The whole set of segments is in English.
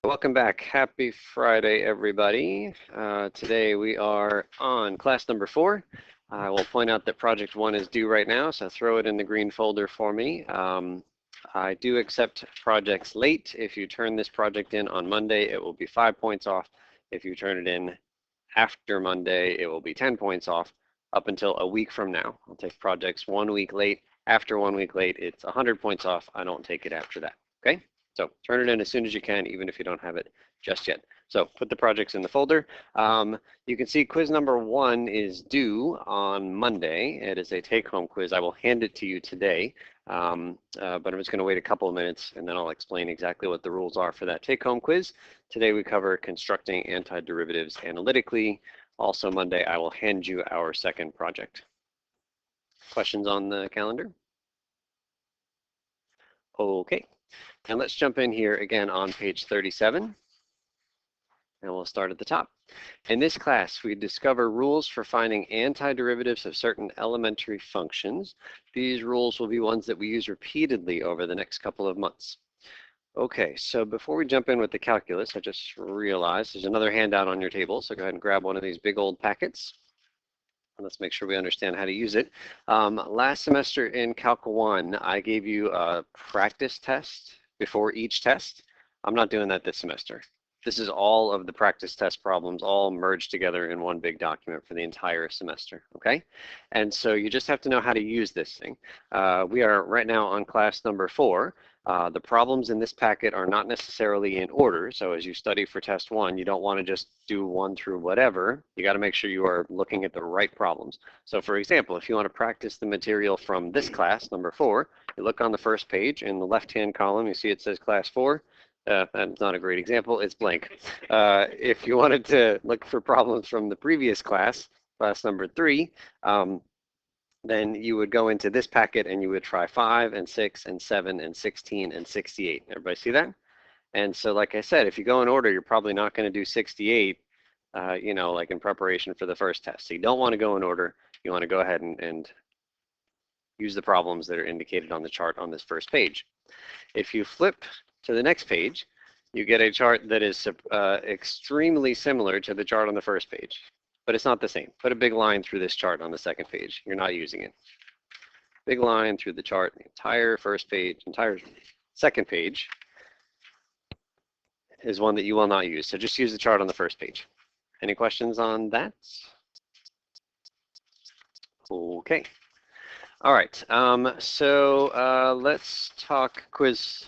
Welcome back. Happy Friday, everybody. Today we are on class number 4. I will point out that project 1 is due right now, so throw it in the green folder for me. I do accept projects late. If you turn this project in on Monday, it will be 5 points off. If you turn it in after Monday, it will be 10 points off up until a week from now. I'll take projects 1 week late. After 1 week late, it's 100 points off. I don't take it after that, okay? So turn it in as soon as you can, even if you don't have it just yet. So put the projects in the folder. You can see quiz number 1 is due on Monday. It is a take-home quiz. I will hand it to you today, but I'm just going to wait a couple of minutes, and then I'll explain exactly what the rules are for that take-home quiz. Today we cover constructing antiderivatives analytically. Also Monday, I will hand you our second project. Questions on the calendar? Okay. And let's jump in here again on page 37, and we'll start at the top. In this class, we discover rules for finding antiderivatives of certain elementary functions. These rules will be ones that we use repeatedly over the next couple of months. Okay, so before we jump in with the calculus, I just realized there's another handout on your table, so go ahead and grab one of these big old packets. Let's make sure we understand how to use it. Last semester in Calc 1, I gave you a practice test before each test. I'm not doing that this semester. This is all of the practice test problems all merged together in one big document for the entire semester, okay? And so you just have to know how to use this thing. We are right now on class number 4. The problems in this packet are not necessarily in order, so as you study for test 1, you don't want to just do 1 through whatever. You got to make sure you are looking at the right problems. So for example, if you want to practice the material from this class, number 4, you look on the first page in the left-hand column, you see it says class 4. That's not a great example, it's blank. If you wanted to look for problems from the previous class, class number 3, then you would go into this packet and you would try 5 and 6 and 7 and 16 and 68. Everybody see that? And so like I said, if you go in order, you're probably not going to do 68, like in preparation for the first test. So you don't want to go in order. You want to go ahead and use the problems that are indicated on the chart on this first page. If you flip to the next page, you get a chart that is extremely similar to the chart on the first page, but it's not the same. Put a big line through this chart on the second page. You're not using it. Big line through the chart, the entire first page, entire second page is one that you will not use. So just use the chart on the first page. Any questions on that? Okay. All right. Let's talk quiz.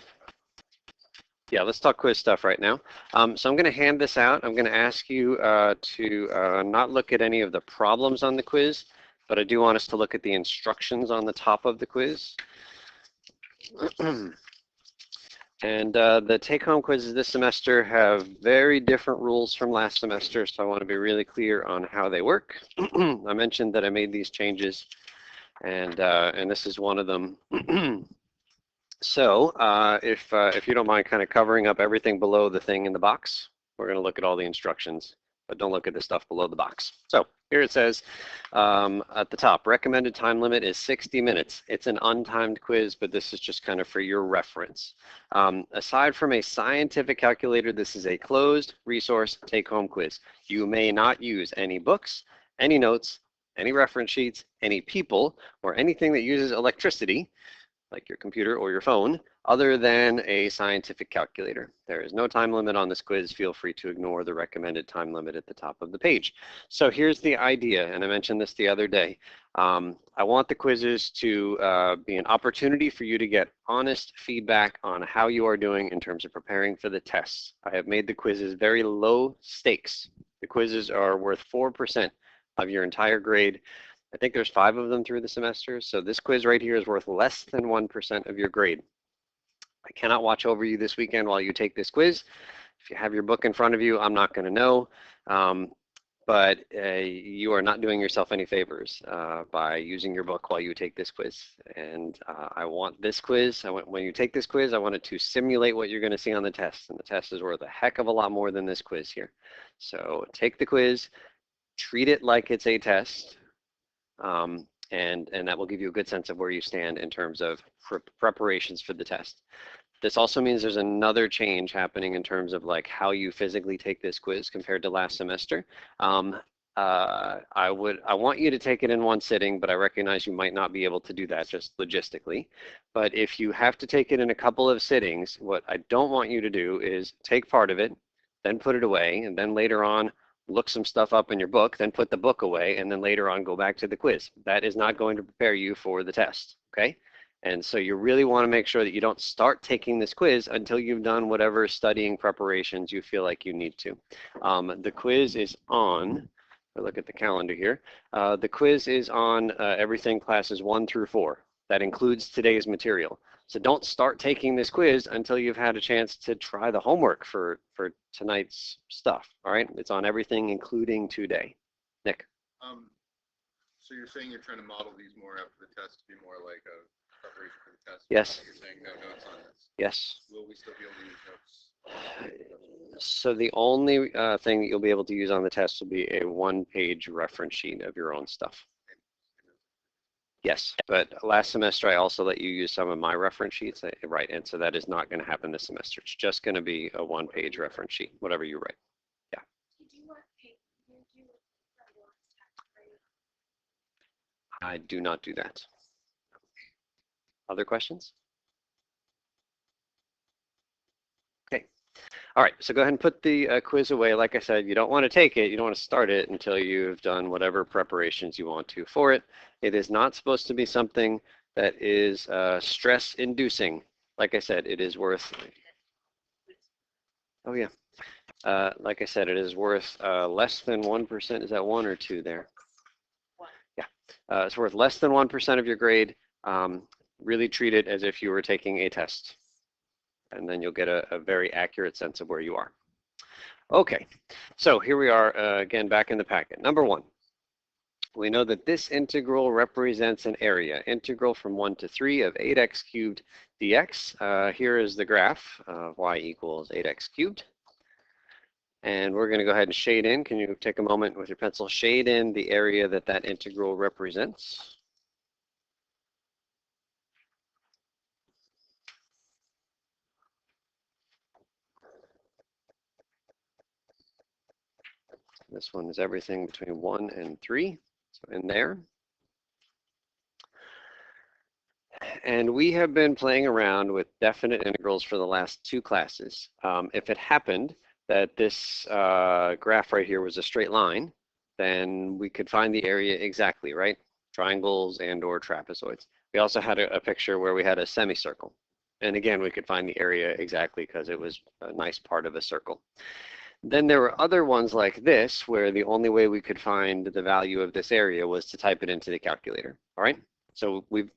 Yeah, let's talk quiz stuff right now. So I'm going to hand this out. I'm going to ask you to not look at any of the problems on the quiz, but I do want us to look at the instructions on the top of the quiz. And the take-home quizzes this semester have very different rules from last semester, so I want to be really clear on how they work. I mentioned that I made these changes, and this is one of them. So if you don't mind kind of covering up everything below the thing in the box, we're going to look at all the instructions, but don't look at the stuff below the box. So here it says at the top, recommended time limit is 60 minutes. It's an untimed quiz, but this is just kind of for your reference. Aside from a scientific calculator, this is a closed resource take-home quiz. You may not use any books, any notes, any reference sheets, any people, or anything that uses electricity, like your computer or your phone, other than a scientific calculator. There is no time limit on this quiz. Feel free to ignore the recommended time limit at the top of the page. So here's the idea, and I mentioned this the other day. I want the quizzes to be an opportunity for you to get honest feedback on how you are doing in terms of preparing for the tests. I have made the quizzes very low stakes. The quizzes are worth 4% of your entire grade. I think there's 5 of them through the semester, so this quiz right here is worth less than 1% of your grade. I cannot watch over you this weekend while you take this quiz. If you have your book in front of you, I'm not going to know, but you are not doing yourself any favors by using your book while you take this quiz. And I want this quiz, when you take this quiz, I want it to simulate what you're going to see on the test, and the test is worth a heck of a lot more than this quiz here. So take the quiz, treat it like it's a test. And that will give you a good sense of where you stand in terms of preparations for the test. This also means there's another change happening in terms of like how you physically take this quiz compared to last semester. I want you to take it in one sitting, but I recognize you might not be able to do that just logistically. But if you have to take it in a couple of sittings, what I don't want you to do is take part of it, then put it away, and then later on look some stuff up in your book, then put the book away, and then later on go back to the quiz. That is not going to prepare you for the test, okay? And so you really want to make sure that you don't start taking this quiz until you've done whatever studying preparations you feel like you need to. The quiz is on, look at the calendar here, the quiz is on everything classes 1 through 4. That includes today's material. So don't start taking this quiz until you've had a chance to try the homework for tonight's stuff, all right? It's on everything, including today. Nick? So you're saying you're trying to model these more after the test to be more like a preparation for the test? Yes. You're saying no notes on this? Yes. Will we still be able to use notes? So the only thing that you'll be able to use on the test will be a one-page reference sheet of your own stuff. Yes, but last semester I also let you use some of my reference sheets, right? And so that is not going to happen this semester. It's just going to be a one-page reference sheet, whatever you write. Yeah. I do not do that. Other questions? Okay. All right, so go ahead and put the quiz away. Like I said, you don't want to take it, you don't want to start it until you've done whatever preparations you want to for it. It is not supposed to be something that is stress-inducing. Like I said, it is worth, oh yeah. Like I said, it is worth less than 1%. Is that 1 or 2 there? 1. Yeah, it's worth less than 1% of your grade. Really treat it as if you were taking a test. And then you'll get a very accurate sense of where you are. Okay, so here we are again back in the packet. Number 1, we know that this integral represents an area, integral from 1 to 3 of 8x cubed dx. Here is the graph of y equals 8x cubed. And we're going to go ahead and shade in. Can you take a moment with your pencil, shade in the area that that integral represents? This one is everything between 1 and 3, so in there. And we have been playing around with definite integrals for the last 2 classes. If it happened that this graph right here was a straight line, then we could find the area exactly, right? Triangles and or trapezoids. We also had a picture where we had a semicircle. And again, we could find the area exactly because it was a nice part of a circle. Then there were other ones like this, where the only way we could find the value of this area was to type it into the calculator, all right? So we've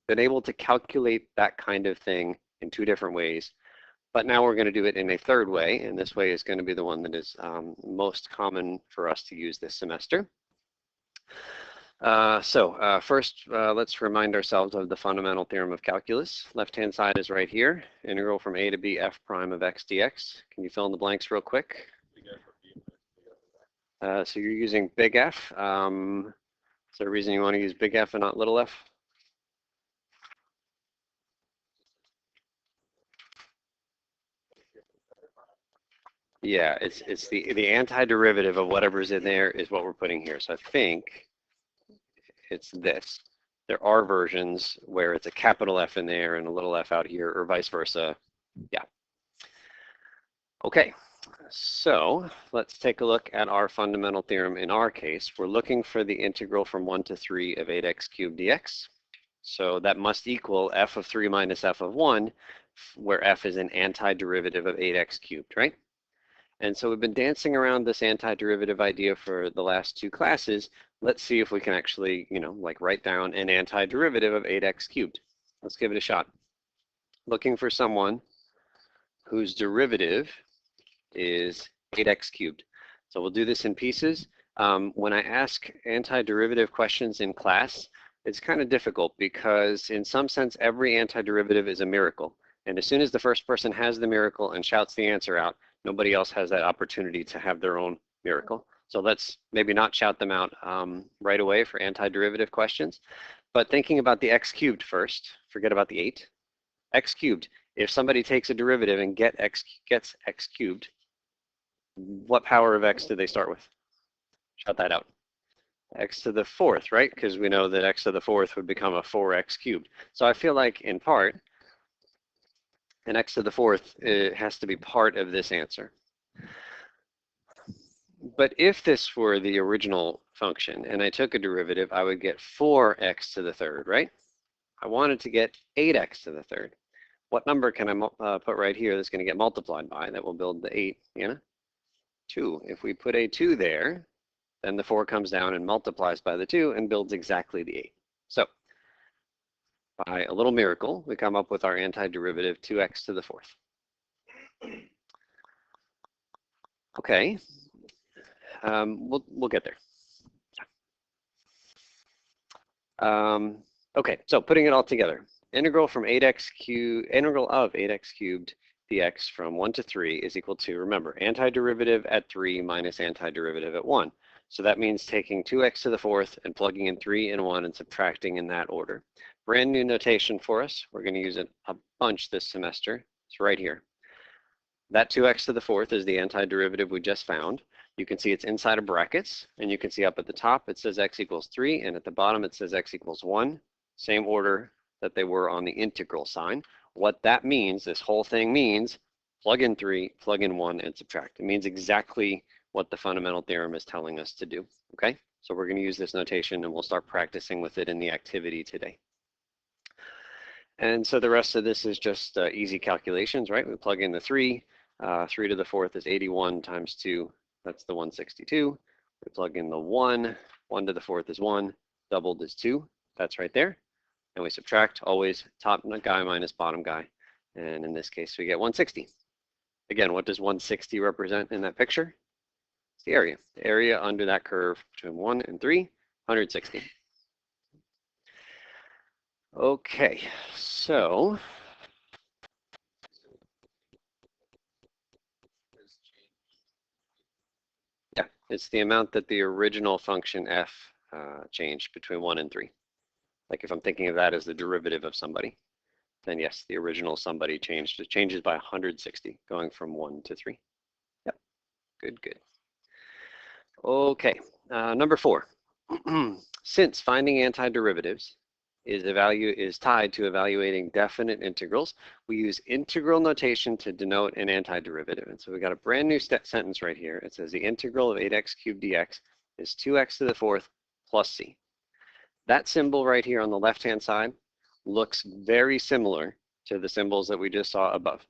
been able to calculate that kind of thing in 2 different ways, but now we're going to do it in a 3rd way, and this way is going to be the one that is most common for us to use this semester. First, let's remind ourselves of the fundamental theorem of calculus. Left-hand side is right here, integral from a to b f prime of x dx. Can you fill in the blanks real quick? So you're using big F. Is there a reason you want to use big F and not little f? Yeah, it's the antiderivative of whatever's in there is what we're putting here. So I think it's this. There are versions where it's a capital F in there and a little f out here, or vice versa. Yeah. Okay, so let's take a look at our fundamental theorem in our case. We're looking for the integral from 1 to 3 of 8x cubed dx. So that must equal f of 3 minus f of 1, where f is an antiderivative of 8x cubed, right? And so we've been dancing around this antiderivative idea for the last 2 classes. Let's see if we can actually, like write down an antiderivative of 8x cubed. Let's give it a shot. Looking for someone whose derivative is 8x cubed. So we'll do this in pieces. When I ask antiderivative questions in class, it's kind of difficult because in some sense, every antiderivative is a miracle. And as soon as the first person has the miracle and shouts the answer out, nobody else has that opportunity to have their own miracle. So let's maybe not shout them out right away for antiderivative questions, but thinking about the x cubed first, forget about the 8. X cubed, If somebody takes a derivative and gets x cubed, what power of x do they start with? Shout that out. X to the fourth, right? Because we know that x to the fourth would become a 4x cubed. So I feel like, in part, an x to the fourth has to be part of this answer. But if this were the original function and I took a derivative, I would get 4x to the third, right? I wanted to get 8x to the third. What number can I put right here that's going to get multiplied by that will build the 8, Anna? 2. If we put a 2 there, then the 4 comes down and multiplies by the 2 and builds exactly the 8. So by a little miracle, we come up with our antiderivative 2x to the fourth. Okay, we'll get there. Okay, so putting it all together, integral of 8x cubed dx from 1 to 3 is equal to, remember, antiderivative at 3 minus antiderivative at 1. So that means taking 2x to the fourth and plugging in 3 and 1 and subtracting in that order. Brand new notation for us. We're going to use it a bunch this semester. It's right here. That 2x to the fourth is the antiderivative we just found. You can see it's inside of brackets, and you can see up at the top it says x equals 3, and at the bottom it says x equals 1. Same order that they were on the integral sign. What that means, this whole thing means, plug in 3, plug in 1, and subtract. It means exactly what the fundamental theorem is telling us to do, okay? So we're going to use this notation, and we'll start practicing with it in the activity today. And so the rest of this is just easy calculations, right? We plug in the 3. 3 to the fourth is 81 times 2. That's the 162. We plug in the 1. 1 to the fourth is 1. Doubled is 2. That's right there. And we subtract always top guy minus bottom guy. And in this case, we get 160. Again, what does 160 represent in that picture? It's the area. The area under that curve between 1 and 3, 160. Okay, so yeah, it's the amount that the original function f changed between 1 and 3. Like if I'm thinking of that as the derivative of somebody, then yes, the original somebody changed. It changes by 160, going from 1 to 3. Yep, good, good. Okay, number 4. Since finding antiderivatives is tied to evaluating definite integrals, we use integral notation to denote an antiderivative. And so we got a brand new sentence right here. It says the integral of 8x cubed dx is 2x to the fourth plus c. That symbol right here on the left-hand side looks very similar to the symbols that we just saw above.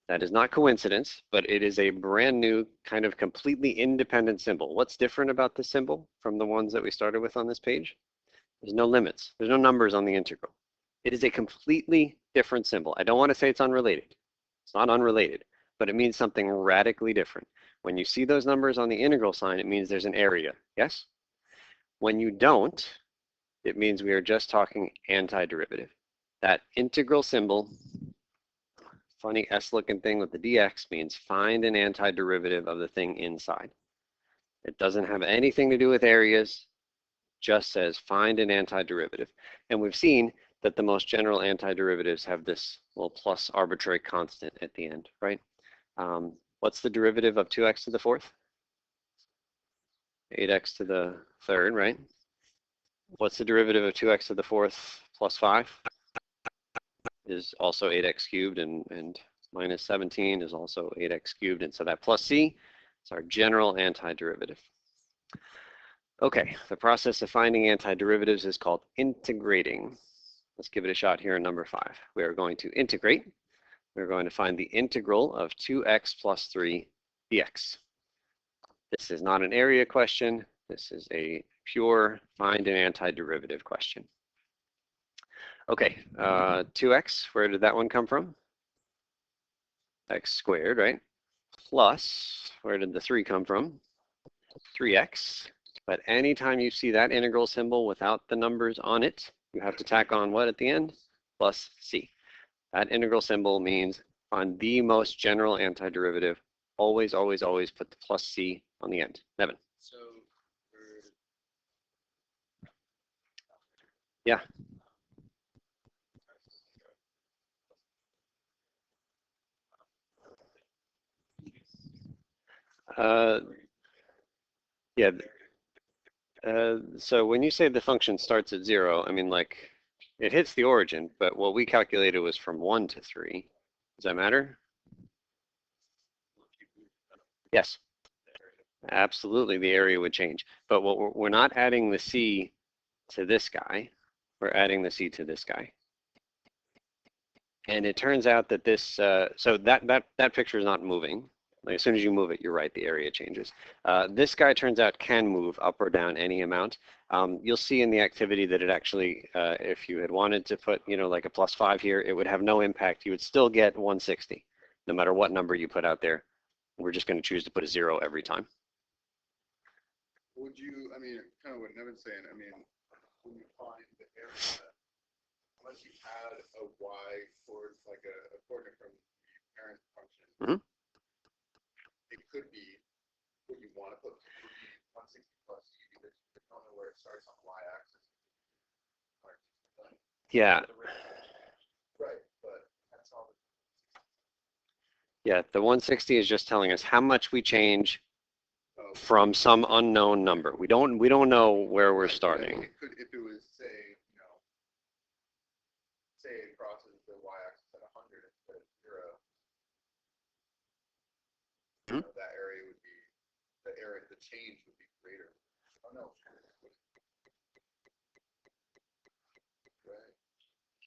That is not coincidence, but it is a brand new kind of completely independent symbol. What's different about this symbol from the ones that we started with on this page? There's no limits. There's no numbers on the integral. It is a completely different symbol. I don't want to say it's unrelated. It's not unrelated, but it means something radically different. When you see those numbers on the integral sign, it means there's an area, yes? When you don't, it means we are just talking antiderivative. That integral symbol, funny S-looking thing with the dx, means find an antiderivative of the thing inside. It doesn't have anything to do with areas, just says find an antiderivative. And we've seen that the most general antiderivatives have this little plus arbitrary constant at the end, right? What's the derivative of 2x to the fourth? 8x to the third, right? What's the derivative of 2x to the fourth plus 5? Is also 8x cubed, and minus 17 is also 8x cubed. And so that plus c is our general antiderivative. Okay, the process of finding antiderivatives is called integrating. Let's give it a shot here in number 5. We are going to integrate. We're going to find the integral of 2x plus 3 dx. This is not an area question. This is a pure find an antiderivative question. Okay, 2x, where did that one come from? X squared, right? Plus, where did the 3 come from? 3x. But anytime you see that integral symbol without the numbers on it, you have to tack on what at the end? Plus c. That integral symbol means find the most general antiderivative. Always, always, always put the plus c on the end. Nevin. So, yeah. Yeah. So when you say the function starts at 0, I mean, like, it hits the origin, but what we calculated was from 1 to 3. Does that matter? Yes. Absolutely, the area would change. But what we're not adding the c to this guy. We're adding the c to this guy. And it turns out that this, so that picture is not moving. Like as soon as you move it, you're right, the area changes. This guy turns out can move up or down any amount. You'll see in the activity that it actually, if you had wanted to put, like a +5 here, it would have no impact. You would still get 160, no matter what number you put out there. We're just going to choose to put a 0 every time. Would you, I mean, kind of what Nevin's saying, I mean, when you find the area, unless you add a y towards like a coordinate from the parent function, it could be what you want to put would be 160 plus c because you don't know where it starts on the y-axis. Yeah. Right, but that's all. Yeah, the 160 is just telling us how much we change from some unknown number. We don't know where we're starting. It could, if it was say it crosses the y-axis at 100 instead of 0, that area would be the change would be greater. Oh no.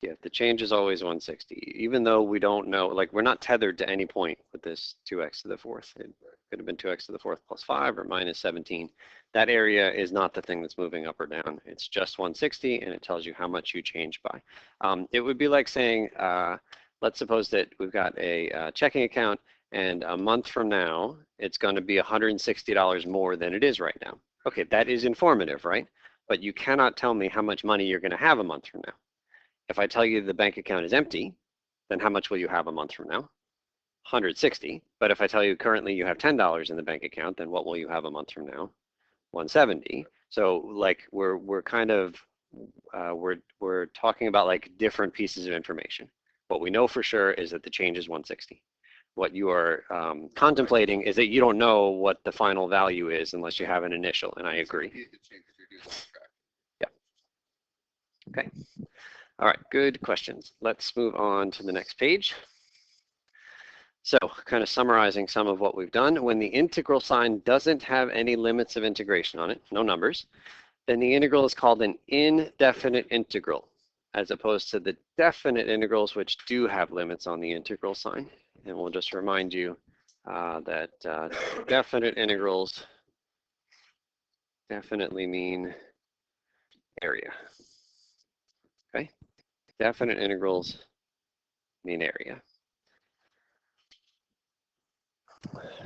Yeah, the change is always 160, even though we don't know, like we're not tethered to any point with this 2x to the 4th. It could have been 2x to the 4th plus 5 or minus 17. That area is not the thing that's moving up or down. It's just 160, and it tells you how much you change by. It would be like saying, let's suppose that we've got a checking account, and a month from now, it's going to be $160 more than it is right now. Okay, that is informative, right? But you cannot tell me how much money you're going to have a month from now. If I tell you the bank account is empty, then how much will you have a month from now? 160. But if I tell you currently you have $10 in the bank account, then what will you have a month from now? 170. So like we're kind of we're talking about like different pieces of information. What we know for sure is that the change is 160. What you are contemplating is that you don't know what the final value is unless you have an initial, and I agree. Yeah. Okay. All right, good questions. Let's move on to the next page. So kind of summarizing some of what we've done, when the integral sign doesn't have any limits of integration on it, no numbers, then the integral is called an indefinite integral, as opposed to the definite integrals, which do have limits on the integral sign. And we'll just remind you that definite integrals definitely mean area. Okay, definite integrals mean area.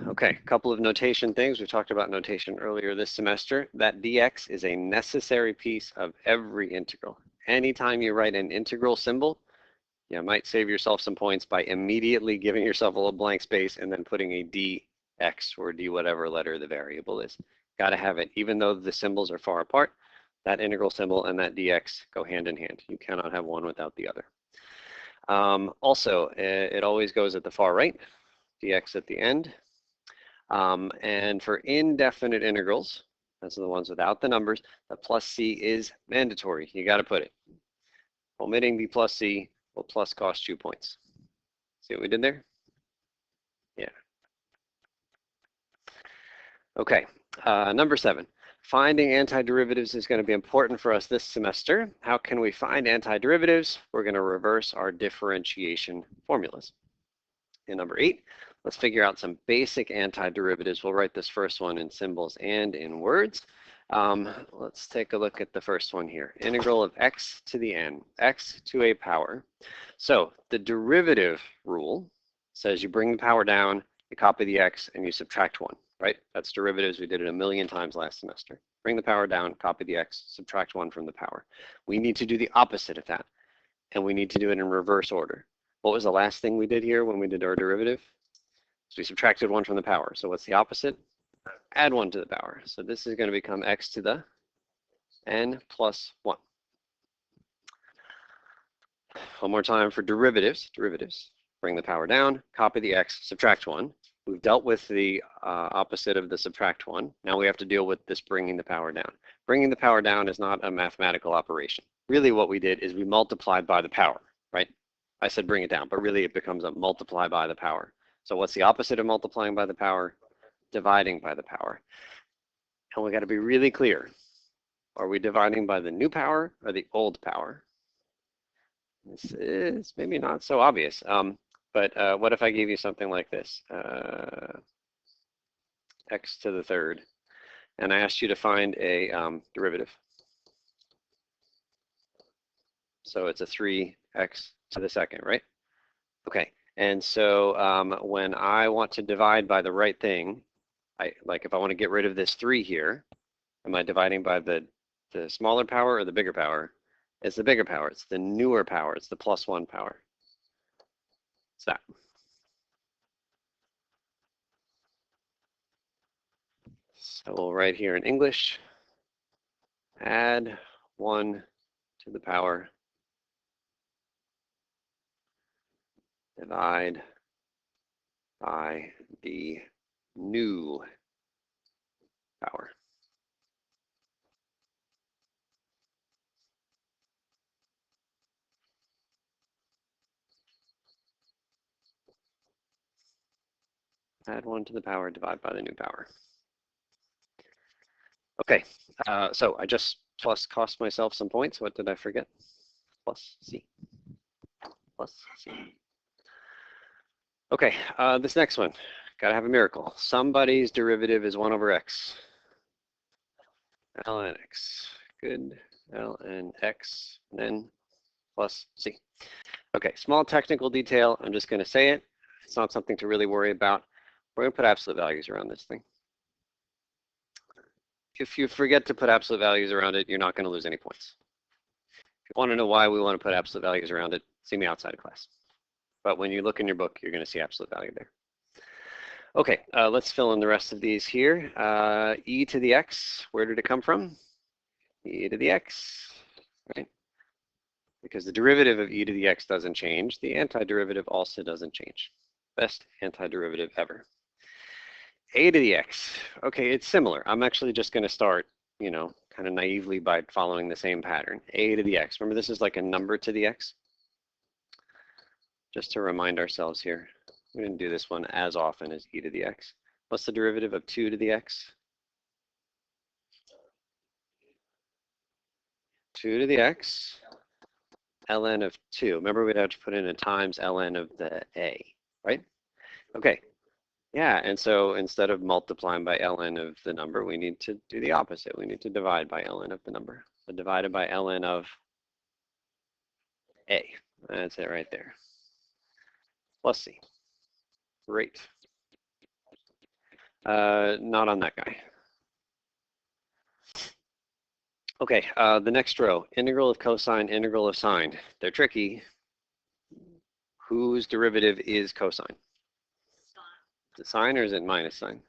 Okay, a couple of notation things. We talked about notation earlier this semester. That dx is a necessary piece of every integral. Anytime you write an integral symbol, you might save yourself some points by immediately giving yourself a little blank space and then putting a dx or d whatever letter the variable is. Got to have it. Even though the symbols are far apart, that integral symbol and that dx go hand in hand. You cannot have one without the other. Also, it always goes at the far right, dx at the end. And for indefinite integrals, those are the ones without the numbers, the plus c is mandatory. You got to put it. Omitting the plus c will plus cost you points. See what we did there? Yeah. Okay, number 7. Finding antiderivatives is going to be important for us this semester. How can we find antiderivatives? We're going to reverse our differentiation formulas. In number 8, let's figure out some basic antiderivatives. We'll write this first one in symbols and in words. Let's take a look at the first one here. Integral of x to the n, x to a power. So the derivative rule says you bring the power down, you copy the x, and you subtract 1, right? That's derivatives. We did it a million times last semester. Bring the power down, copy the x, subtract 1 from the power. We need to do the opposite of that, and we need to do it in reverse order. What was the last thing we did here when we did our derivative? So we subtracted 1 from the power. So what's the opposite? Add 1 to the power. So this is going to become x to the n plus 1. One more time for derivatives. Derivatives. Bring the power down, copy the x, subtract 1. We've dealt with the opposite of the subtract one. Now we have to deal with this bringing the power down. Bringing the power down is not a mathematical operation. Really what we did is we multiplied by the power, right? I said bring it down, but really it becomes a multiply by the power. So what's the opposite of multiplying by the power? Dividing by the power. And we got to be really clear. Are we dividing by the new power or the old power? This is maybe not so obvious. But what if I gave you something like this? X to the third. And I asked you to find a derivative. So it's a 3x to the second, right? Okay, and so when I want to divide by the right thing, like if I want to get rid of this 3 here, am I dividing by the smaller power or the bigger power? It's the bigger power. It's the newer power. It's the +1 power. It's that. So we'll write here in English, add 1 to the power, divide by the new power. Add 1 to the power, divide by the new power. Okay, so I just cost myself some points. What did I forget? Plus C. Plus C. Okay, this next one, gotta have a miracle. Somebody's derivative is 1 over x. ln x. Good. ln x, and then plus C. Okay, small technical detail. I'm just going to say it. It's not something to really worry about. We're going to put absolute values around this thing. If you forget to put absolute values around it, you're not going to lose any points. If you want to know why we want to put absolute values around it, see me outside of class. But when you look in your book, you're going to see absolute value there. Okay, let's fill in the rest of these here. E to the x, where did it come from? E to the x, right? Because the derivative of e to the x doesn't change. The antiderivative also doesn't change. Best antiderivative ever. A to the x. Okay, it's similar. I'm actually just going to start, you know, kind of naively by following the same pattern. A to the x. Remember, this is like a number to the x. Just to remind ourselves here. We didn't do this one as often as e to the x. What's the derivative of 2 to the x? 2 to the x, ln of 2. Remember, we'd have to put in a times ln of the a, right? Okay. Yeah, and so instead of multiplying by ln of the number, we need to do the opposite. We need to divide by ln of the number. So divided by ln of a. That's it right there. Plus C. Great. Not on that guy. Okay, the next row, integral of cosine, integral of sine. They're tricky. Whose derivative is cosine? Is it sine or is it minus sine?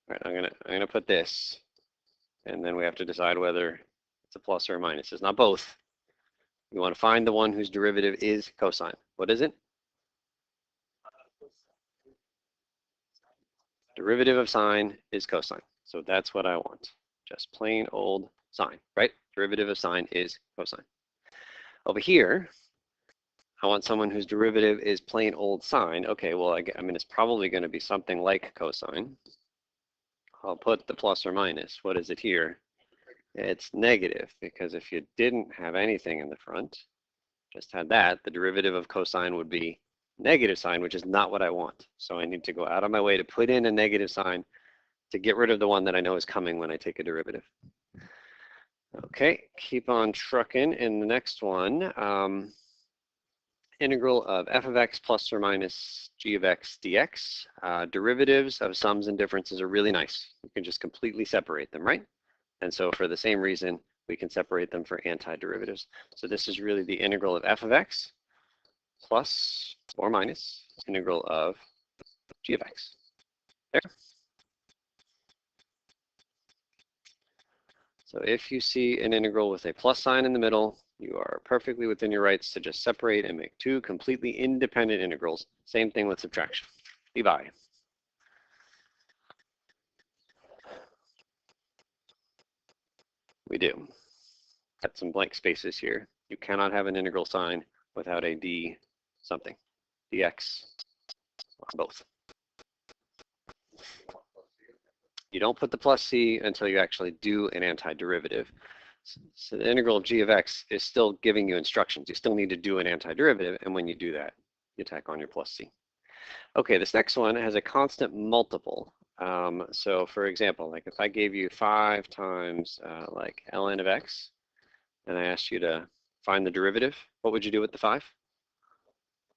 All right, I'm gonna put this, and then we have to decide whether it's a plus or a minus. It's not both. You want to find the one whose derivative is cosine. What is it? Derivative of sine is cosine. So that's what I want. Just plain old sine, right? Derivative of sine is cosine. Over here, I want someone whose derivative is plain old sine. Okay, well, I mean, it's probably going to be something like cosine. I'll put the plus or minus. What is it here? It's negative, because if you didn't have anything in the front, just had that, the derivative of cosine would be negative sign, which is not what I want. So I need to go out of my way to put in a negative sign to get rid of the one that I know is coming when I take a derivative. Okay, keep on trucking in the next one. Integral of f of x plus or minus g of x dx. Derivatives of sums and differences are really nice. You can just completely separate them, right? And so for the same reason, we can separate them for antiderivatives. So this is really the integral of f of x plus or minus integral of g of x. There. So if you see an integral with a plus sign in the middle, you are perfectly within your rights to just separate and make two completely independent integrals. Same thing with subtraction. Divide. We do. Got some blank spaces here. You cannot have an integral sign without a d something, dx, or both. You don't put the plus c until you actually do an antiderivative. So the integral of g of x is still giving you instructions. You still need to do an antiderivative, and when you do that, you tack on your plus c. Okay, this next one has a constant multiple. So for example, like if I gave you 5 times like ln of x, and I asked you to find the derivative, what would you do with the 5?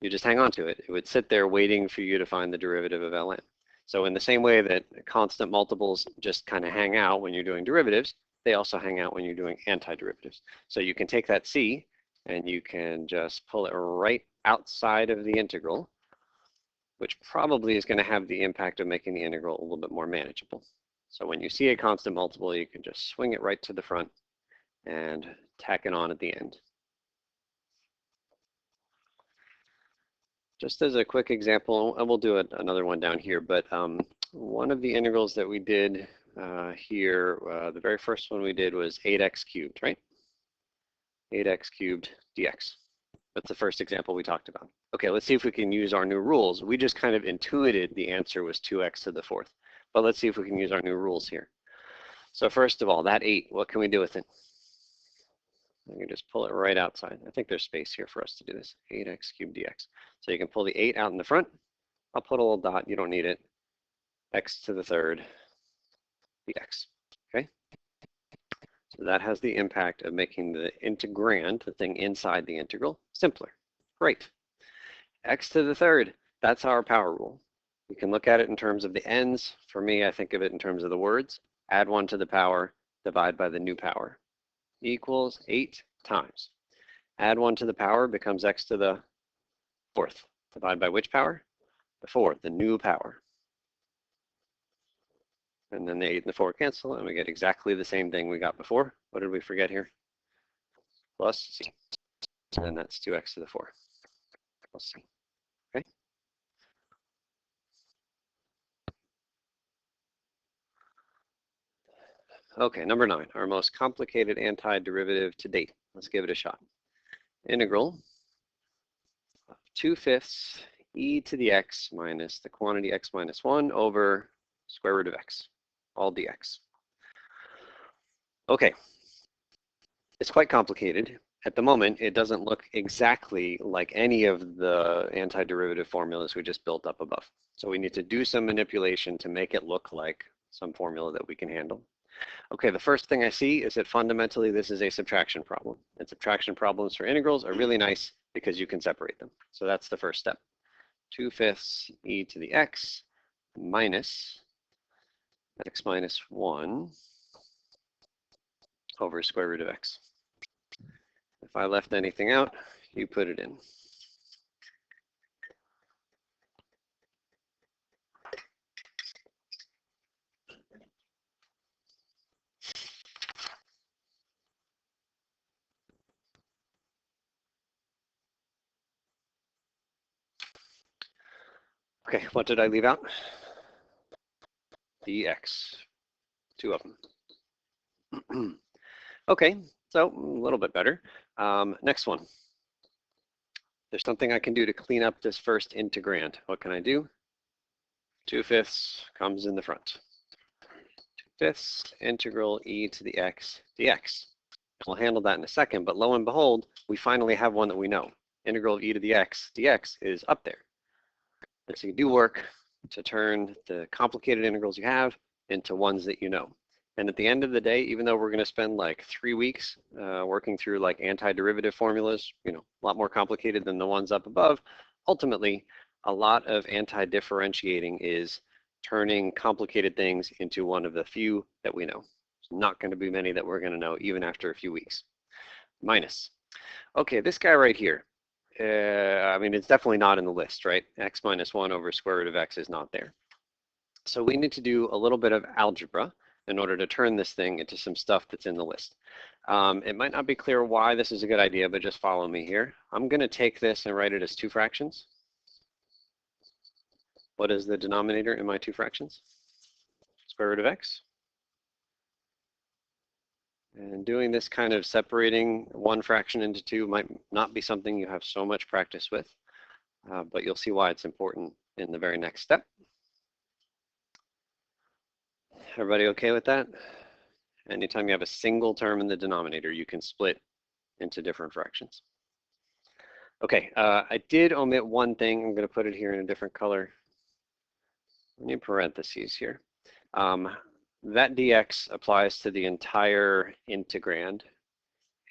You just hang on to it. It would sit there waiting for you to find the derivative of ln. So in the same way that constant multiples just kind of hang out when you're doing derivatives, they also hang out when you're doing antiderivatives. So you can take that c and you can just pull it right outside of the integral, which probably is going to have the impact of making the integral a little bit more manageable. So when you see a constant multiple, you can just swing it right to the front and tack it on at the end. Just as a quick example, and we'll do another one down here, but one of the integrals that we did here, the very first one we did was 8x cubed, right? 8x cubed dx. That's the first example we talked about. Okay, let's see if we can use our new rules. We just kind of intuited the answer was 2x to the 4th, but let's see if we can use our new rules here. So first of all, that 8, what can we do with it? I can just pull it right outside. I think there's space here for us to do this. 8x cubed dx. So you can pull the 8 out in the front. I'll put a little dot, you don't need it. X to the 3rd dx, okay? So that has the impact of making the integrand, the thing inside the integral, simpler. Great. X to the 3rd, that's our power rule. We can look at it in terms of the ends. For me, I think of it in terms of the words. Add 1 to the power, divide by the new power. Equals 8 times. Add 1 to the power becomes x to the 4th. Divide by which power? The 4th, the new power. And then the 8 and the 4 cancel, and we get exactly the same thing we got before. What did we forget here? Plus c. And then that's 2x to the 4 plus c. Okay? Okay, number 9, our most complicated antiderivative to date. Let's give it a shot. Integral of 2/5 e to the x minus the quantity x minus 1 over square root of x, all dx. Okay, it's quite complicated. At the moment, it doesn't look exactly like any of the antiderivative formulas we just built up above. So we need to do some manipulation to make it look like some formula that we can handle. Okay, the first thing I see is that fundamentally this is a subtraction problem. And subtraction problems for integrals are really nice because you can separate them. So that's the first step. 2/5 e to the x minus x minus 1 over square root of x. If I left anything out, you put it in. Okay, what did I leave out? dx, 2 of them. Okay, so a little bit better. Next one. There's something I can do to clean up this first integrand. What can I do? 2/5 comes in the front. 2/5 integral e to the x dx. We'll handle that in a second, but lo and behold, we finally have one that we know. Integral of e to the x dx is up there. And so you do work to turn the complicated integrals you have into ones that you know. And at the end of the day, even though we're going to spend like 3 weeks working through like antiderivative formulas, a lot more complicated than the ones up above, ultimately, a lot of anti-differentiating is turning complicated things into one of the few that we know. There's not going to be many that we're going to know even after a few weeks. Minus. Okay, this guy right here. I mean, it's definitely not in the list, right? X minus 1 over square root of x is not there. So we need to do a little bit of algebra in order to turn this thing into some stuff that's in the list. It might not be clear why this is a good idea, but just follow me here. I'm going to take this and write it as 2 fractions. What is the denominator in my 2 fractions? Square root of x. And doing this kind of separating one fraction into two might not be something you have so much practice with, but you'll see why it's important in the very next step. Everybody okay with that? Anytime you have a single term in the denominator, you can split into different fractions. Okay, I did omit one thing. I'm going to put it here in a different color. I need parentheses here. That dx applies to the entire integrand.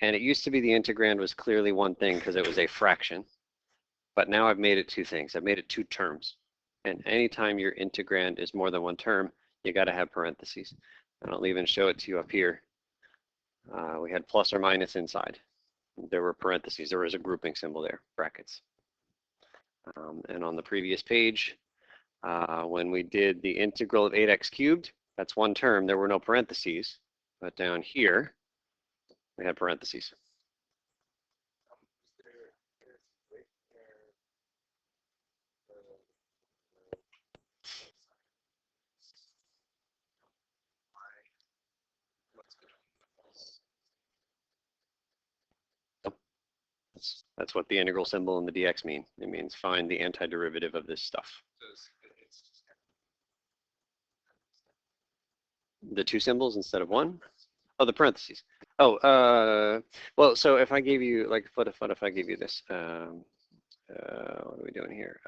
And it used to be the integrand was clearly one thing because it was a fraction. But now I've made it two things. I've made it two terms. And anytime your integrand is more than one term, you got to have parentheses. And I'll even show it to you up here. We had plus or minus inside. There were parentheses. There was a grouping symbol there, brackets. And on the previous page, when we did the integral of 8x cubed, that's one term. There were no parentheses. But down here, we had parentheses. That's what the integral symbol and the dx mean. It means find the antiderivative of this stuff. The two symbols instead of one? Oh, the parentheses. Oh, well, so if I gave you, like, what if I gave you this? What are we doing here?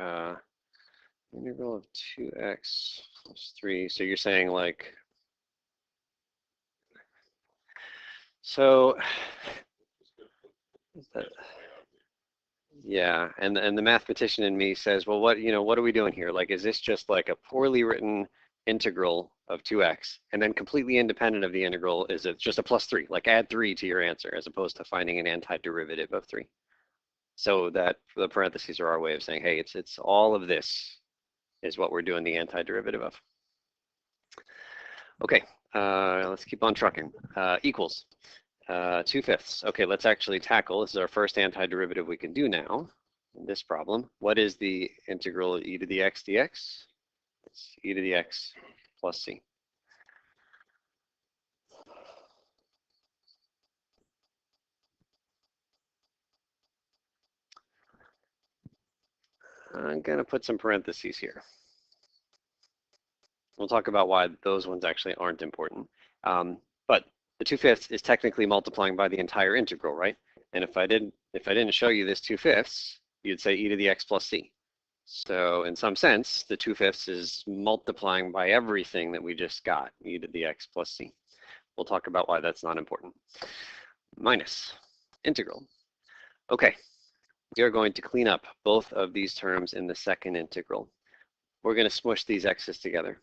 Integral of 2x plus 3. So you're saying, like, so, yeah, and the mathematician in me says, well, what are we doing here? Like, is this just like a poorly written integral of 2x, and then completely independent of the integral, is it just a plus 3? Like, add 3 to your answer as opposed to finding an antiderivative of 3. So that the parentheses are our way of saying, hey, it's all of this is what we're doing the antiderivative of. Okay, let's keep on trucking. Equals 2/5. Okay, let's actually tackle. This is our first antiderivative we can do now in this problem. What is the integral of e to the x dx? It's e to the x plus c. I'm going to put some parentheses here. We'll talk about why those ones actually aren't important. But the 2/5 is technically multiplying by the entire integral, right? And if I didn't show you this 2/5, you'd say e to the x plus c. So in some sense, the 2/5 is multiplying by everything that we just got, e to the x plus c. We'll talk about why that's not important. Minus integral. Okay, we are going to clean up both of these terms in the second integral. We're going to smush these x's together.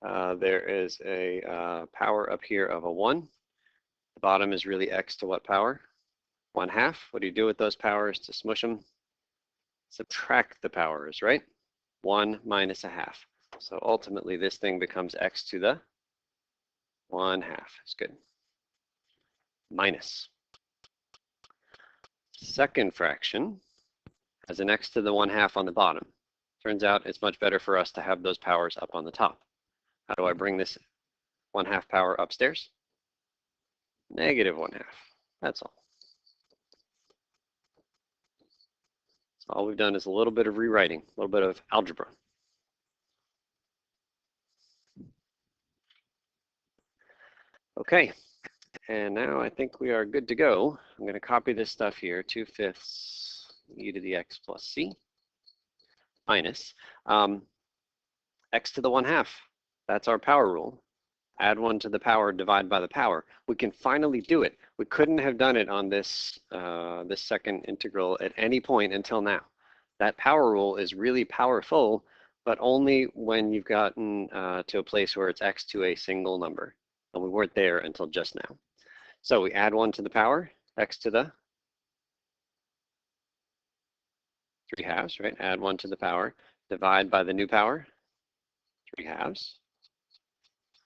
There is a power up here of a 1. The bottom is really x to what power? 1/2. What do you do with those powers to smush them? Subtract the powers, right? 1 minus 1/2. So ultimately, this thing becomes x to the 1/2. It's good. Minus. Second fraction has an x to the 1/2 on the bottom. Turns out it's much better for us to have those powers up on the top. How do I bring this 1/2 power upstairs? Negative 1/2. That's all. So all we've done is a little bit of rewriting, a little bit of algebra. Okay, and now I think we are good to go. I'm going to copy this stuff here, 2/5 e to the x plus c minus x to the 1/2. That's our power rule. Add 1 to the power, divide by the power. We can finally do it. We couldn't have done it on this, this second integral at any point until now. That power rule is really powerful, but only when you've gotten to a place where it's x to a single number. And we weren't there until just now. So we add 1 to the power, x to the 3/2, right? Add 1 to the power, divide by the new power, 3/2.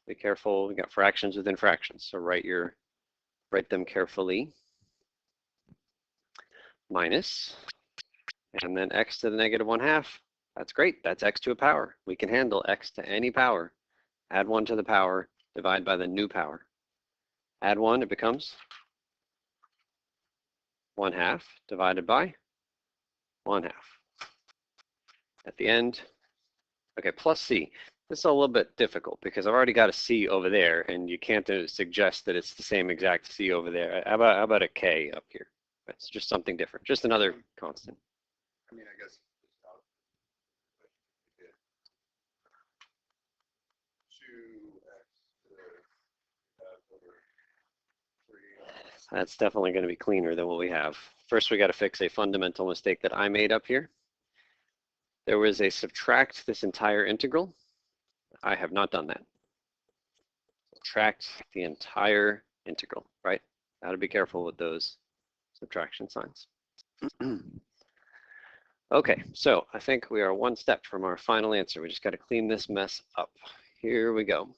Be careful, we got fractions within fractions, so write them carefully. Minus, and then x to the negative 1/2. That's great, that's x to a power. We can handle x to any power. Add 1 to the power, divide by the new power. Add 1, it becomes 1/2 divided by 1/2. At the end, okay, plus c. This is a little bit difficult because I've already got a c over there, and you can't suggest that it's the same exact c over there. How about a k up here? It's just something different, just another constant. I mean, I guess it's not 2x over 3. That's definitely going to be cleaner than what we have. First, we got to fix a fundamental mistake that I made up here. There was a subtract this entire integral. I have not done that. Subtract the entire integral, right? Got to be careful with those subtraction signs. Okay, so I think we are one step from our final answer. We just got to clean this mess up. Here we go.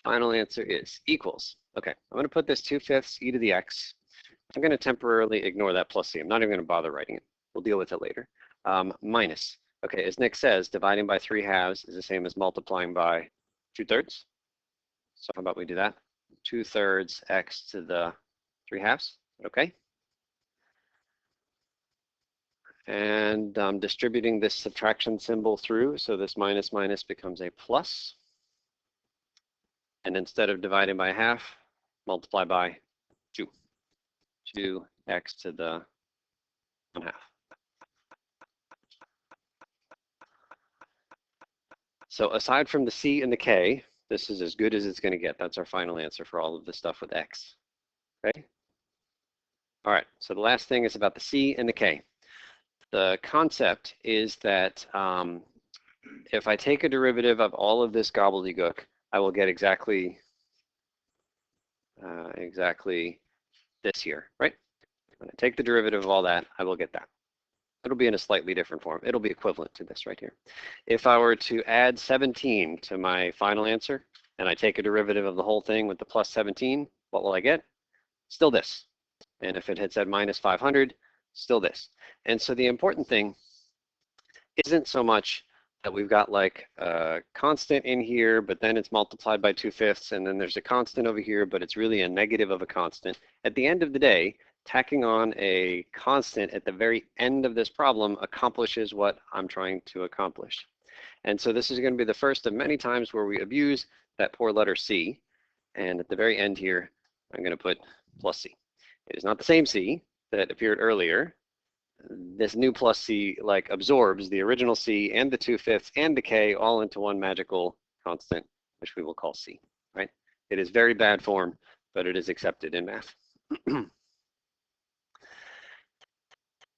Final answer is equals. Okay, I'm going to put this 2/5 e to the x. I'm going to temporarily ignore that plus c. I'm not even going to bother writing it. We'll deal with it later. Minus. Okay, as Nick says, dividing by 3/2 is the same as multiplying by 2/3. So how about we do that? 2/3 x to the 3/2. Okay. And I'm distributing this subtraction symbol through, so this minus minus becomes a plus. And instead of dividing by 1/2, multiply by 2. 2x to the 1/2. So aside from the c and the k, this is as good as it's going to get. That's our final answer for all of this stuff with x. Okay? All right, so the last thing is about the c and the k. The concept is that if I take a derivative of all of this gobbledygook, I will get exactly this here, right? When I take the derivative of all that, I will get that. It'll be in a slightly different form. It'll be equivalent to this right here. If I were to add 17 to my final answer, and I take a derivative of the whole thing with the plus 17, what will I get? Still this. And if it had said minus 500, still this. And so the important thing isn't so much that we've got like a constant in here, but then it's multiplied by 2/5, and then there's a constant over here, but it's really a negative of a constant. At the end of the day, tacking on a constant at the very end of this problem accomplishes what I'm trying to accomplish. And so this is going to be the first of many times where we abuse that poor letter C. And at the very end here, I'm going to put plus C. It is not the same C that appeared earlier. This new plus C like absorbs the original C and the 2/5 and the K all into one magical constant, which we will call C, right? It is very bad form, but it is accepted in math.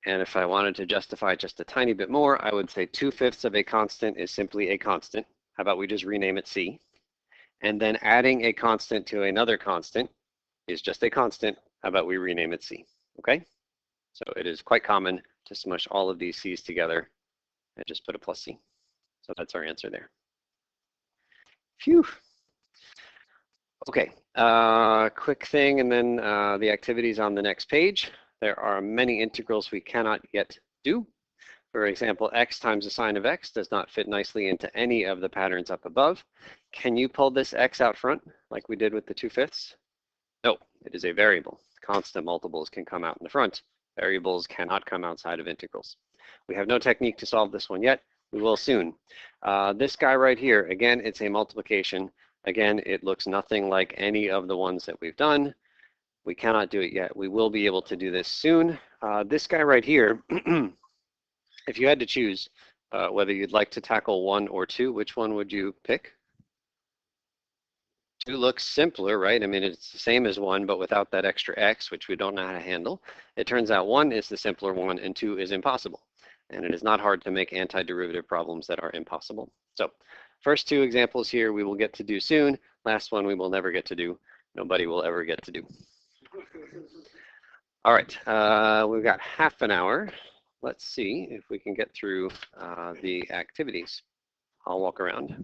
And if I wanted to justify just a tiny bit more, I would say 2/5 of a constant is simply a constant. How about we just rename it C? And then adding a constant to another constant is just a constant. How about we rename it C? Okay? So it is quite common to smush all of these C's together and just put a plus C. So that's our answer there. Phew. Okay, quick thing, and then the activities on the next page. There are many integrals we cannot yet do. For example, x times the sine of x does not fit nicely into any of the patterns up above. Can you pull this x out front like we did with the 2/5? No, it is a variable. Constant multiples can come out in the front. Variables cannot come outside of integrals. We have no technique to solve this one yet. We will soon. This guy right here, again, it's a multiplication. Again, it looks nothing like any of the ones that we've done. We cannot do it yet. We will be able to do this soon. This guy right here, if you had to choose whether you'd like to tackle 1 or 2, which one would you pick? 2 looks simpler, right? I mean, it's the same as 1, but without that extra x, which we don't know how to handle. It turns out 1 is the simpler one, and 2 is impossible. And it is not hard to make antiderivative problems that are impossible. So first 2 examples here we will get to do soon. Last one we will never get to do. Nobody will ever get to do. All right, we've got half an hour. Let's see if we can get through the activities. I'll walk around.